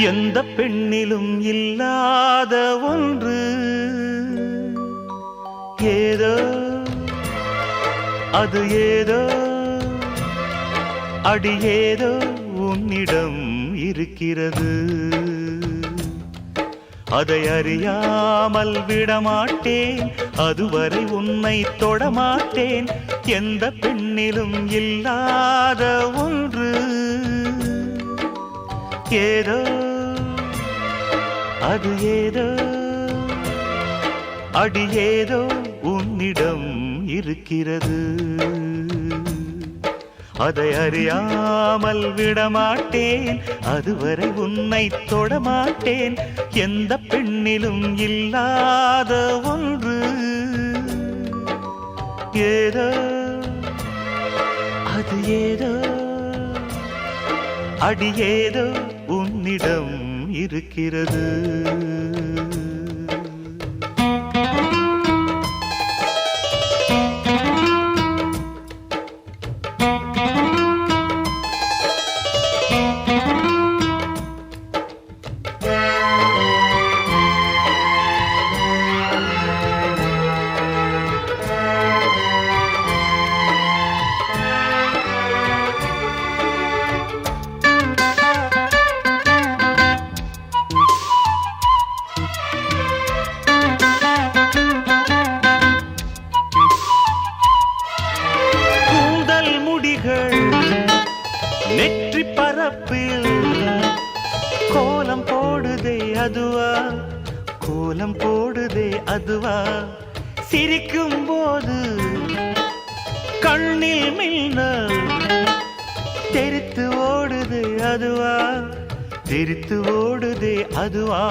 எந்த பெண்ணிலும் இல்லாத ஒன்று ஏதோ அது ஏதோ அடி ஏதோ உன்னிடம் இருக்கிறது. அதை அறியாமல் விடமாட்டேன், அதுவரை உன்னை தொடமாட்டேன். எந்த பெண்ணிலும் இல்லாத ஒன்று ஏதோ அது ஏதோ அடி ஏதோ உன்னிடம் இருக்கிறது. அதை அறியாமல் விடமாட்டேன், அதுவரை உன்னை தொடமாட்டேன். எந்த பெண்ணிலும் இல்லாத ஒன்று ஏதோ அது ஏதோ அடி ஏதோ உன்னிடம் இருக்கிறது. நெற்றி பரப்பில் கோலம் போடுதே அதுவா, கோலம் போடுதே அதுவா. சிரிக்கும் போது கண்ணில் மின்னல் தெரித்து ஓடுதே அதுவா, தெரித்து ஓடுதே அதுவா.